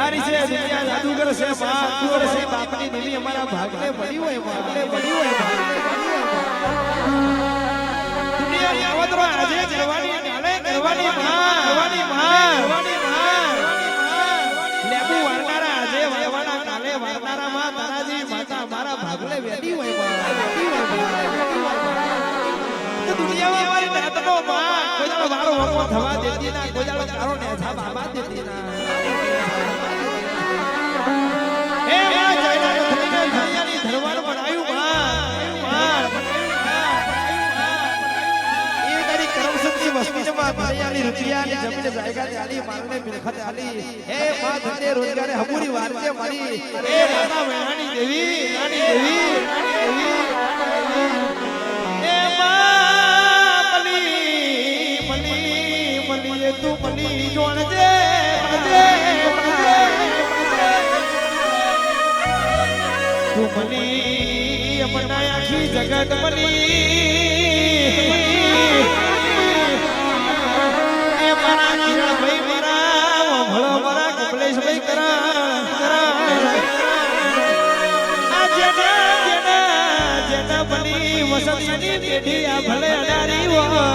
મારી છે દુનિયા જાદુગર છે જાદુગર છે બાપની દેવી અમારા ભાગને પડી હોય ભાગને પડી હોય દુનિયાની અવતરો આજે જવાની કાલે કરવાની માં લેબુ વારનારા આજે વારવાના કાલે વારનારા માં તારાજી માતા મારા ભાગને વેડી હોય દુનિયામાં મારી નાતનો માં કોઈ દાડો વારો વપો થવા દેતી ના કોઈ દાડો તારો નેથા બાબા દેતી ના હે માં જયના રથને દુનિયાની ધરવાડ બનાવ્યું માં એ તારી કરમસંતી વસ્તી માં દુનિયાની રૂપિયાની જમીન જાયગા ચાલી મારને મિલખત આલી હે માં ધંધે રોજગારે હબુરી વારજે મારી હે રાણા વેણાની દેવી તું મની જોણજે તું મની અમના આખી જગત મની એ મારા કિરણ ભાઈ મારા ભળો મારા કમલેશ ભાઈ કરા આ જેના મની વસંતની પેઢી આ ભલે અડારી હોય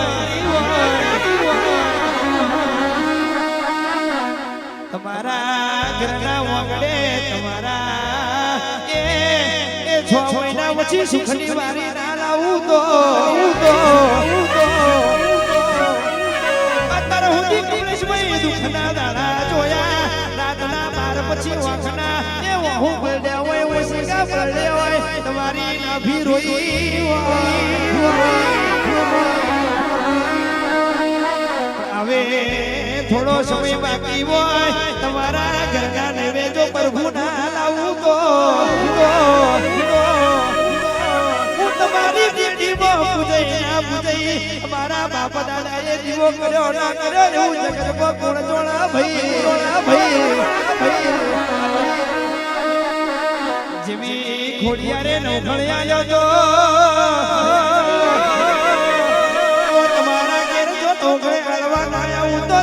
તમારા ઘરના વાંગડે તમારા એ 6 મહિના પછી સુખની વારી ના લાવું તો અત્યારે હું કમલેશભાઈ દુખના દાડા જોયા રાતના 12 પછી વાંખના એ વાહુ પડ્યા હોય ઓસકા પડ્યા હોય તમારી નાભી રોઈ હવે થોડો સમય બાકી હોય તમારા ઘરના નેવે જો પ્રભુ ના લાવું તો હું તમારી દીદીમાં પૂજઈ ના પૂજઈ અમારા બાપ દાદાએ દીવો કર્યો ના કર્યો એવું જગતમાં કોણ જોડા ભાઈ જેવી ખોડિયારે નોખળી આવ્યો તો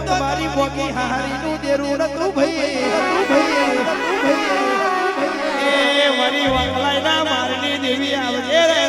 તમારી મોગી હારીનું દેરું નતું ભાઈ એ વરી વાંગલાઈના મારની દેવી આવજે રે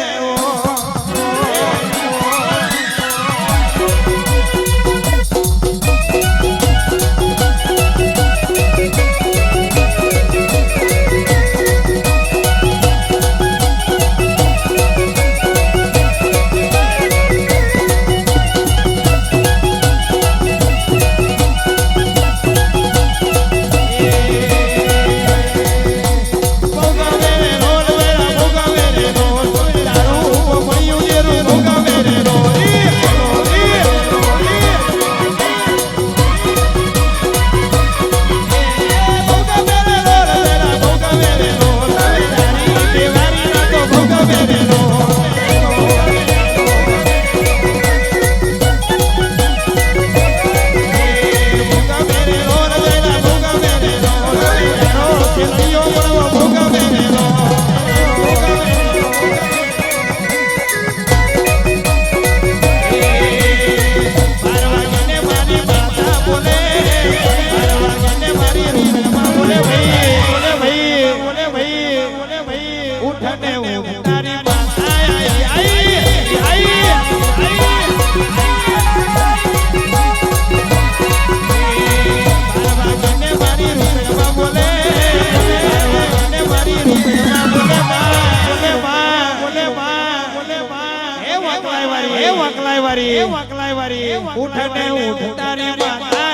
ઉઠને ઉઠ તારી માતા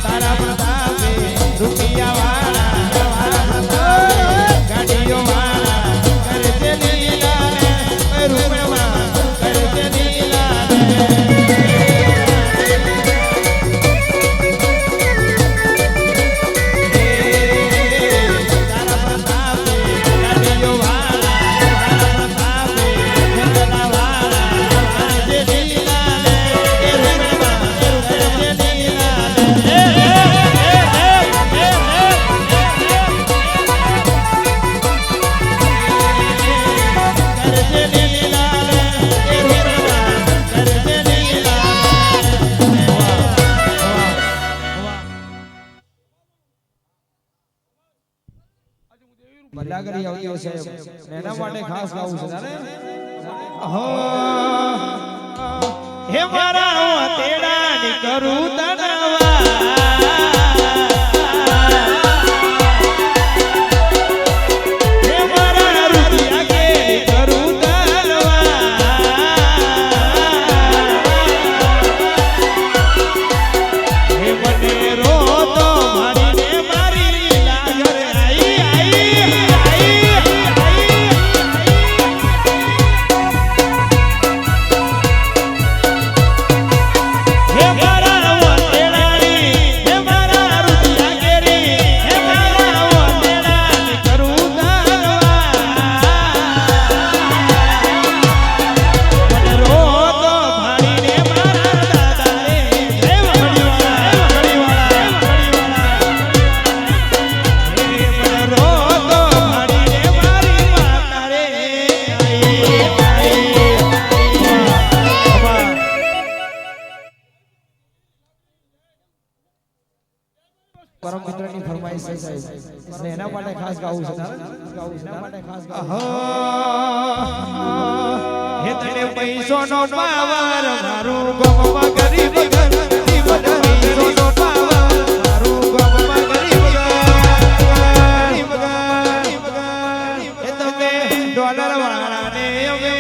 તારા પ્રતાપે રૂપિયા વાળા ગાડીઓ વાળા કરજે લીલા રૂપમાં કરજે લીલા ભીલાગરી આવતી હશે એના માટે ખાસ ગાવું છે તારે હે મારા તેડા ની કરું તનવા પરમ મિત્રની ફરમાઈશ છે અને એના માટે ખાસ ગાવું છે એના માટે ખાસ હે તને પૈસો નો પાવર મારું ગોમમાં ગરીબ ગરીબ પૈસો નો પાવર મારું ગોમમાં ગરીબ ગરીબ હે તમે ડોલર વાળાને અમે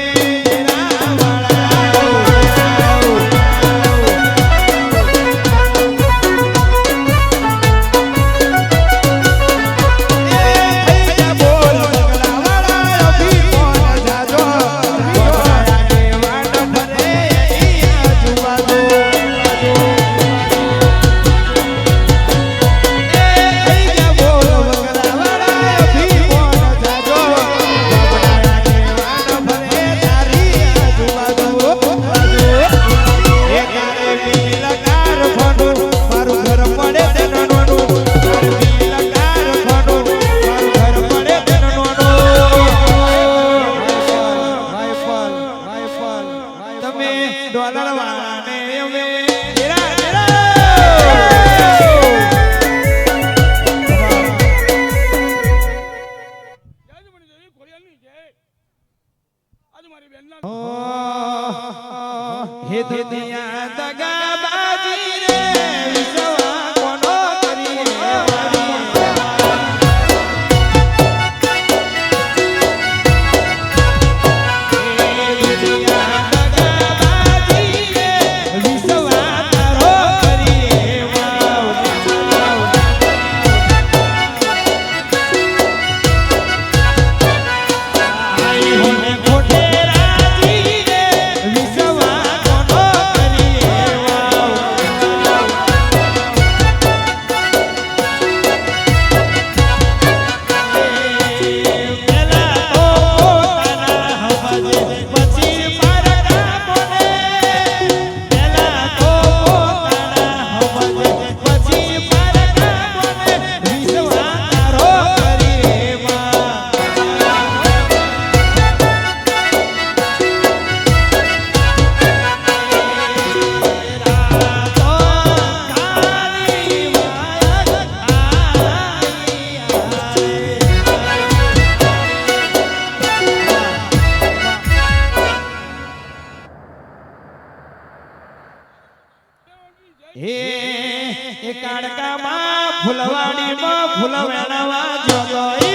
હે દુનિયા દગાબાજી રે વિશ્વા કોનો કરી હે કાળકામાં ફૂલવાડીમાં ફૂલ વેણવા જોગો